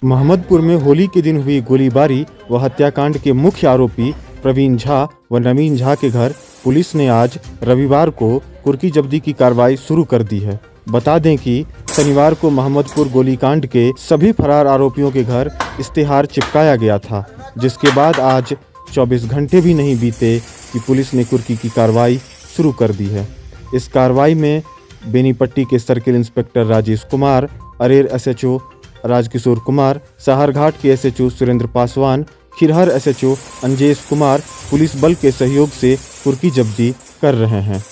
मोहम्मदपुर में होली के दिन हुई गोलीबारी व हत्याकांड के मुख्य आरोपी प्रवीण झा व नवीन झा के घर पुलिस ने आज रविवार को कुर्की जब्ती की कार्रवाई शुरू कर दी है। बता दें कि शनिवार को मोहम्मदपुर गोलीकांड के सभी फरार आरोपियों के घर इश्तेहार चिपकाया गया था, जिसके बाद आज 24 घंटे भी नहीं बीते कि पुलिस ने कुर्की की कार्रवाई शुरू कर दी है। इस कार्रवाई में बेनीपट्टी के circle inspector Rajesh Kumar, Arer SHO Rajkishor Kumar, Saharghat के SHO Surendra Paswan, Khirhar SHO Anjesh Kumar police बल के सहयोग से कुर्की जब्ती कर रहे हैं।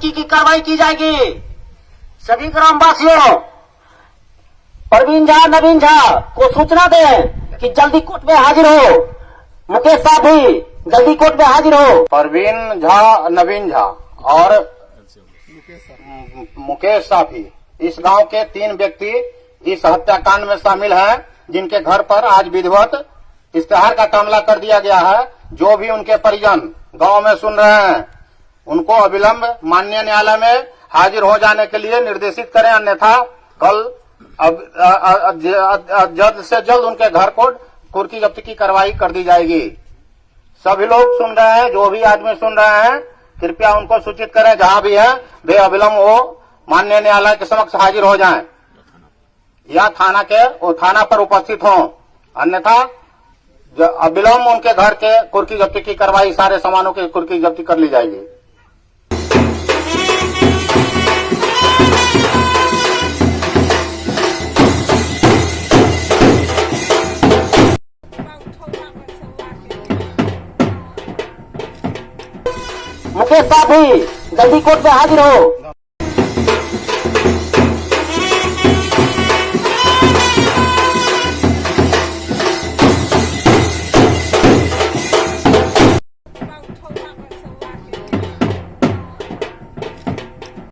की कार्रवाई की जाएगी। सभी ग्रामवासियों प्रवीण झा, नवीन झा को सूचना दें कि जल्दी कोर्ट में हाजिर हो। मुकेश साहब भी जल्दी कोर्ट में हाजिर हो। प्रवीण झा, नवीन झा और मुकेश साहब भी इस गांव के 3 व्यक्ति इस हत्याकांड में शामिल हैं, जिनके घर पर आज विधिवत इश्तेहार का तामला कर दिया गया है। जो भी उनके परिजन गांव में सुन रहे हैं, उनको अविलंब माननीय न्यायालय में हाजिर हो जाने के लिए निर्देशित करें, अन्यथा कल जल्द से जल्द उनके घर को कुर्की जब्ती की कार्रवाई कर दी जाएगी। सभी लोग सुन रहे हैं, जो भी आदमी सुन रहे हैं, कृपया उनको सूचित करें, जहां भी है वे अविलंब वो माननीय न्यायालय के समक्ष हाजिर हो जाएं या थाना पर उपस्थित हों, अन्यथा अविलंब उनके घर के कुर्की जब्ती की कार्रवाई, सारे सामानों की कुर्की जब्ती कर ली जाएगी। मुकेश साहब भी जल्दी कोर्ट में हाजिर हो।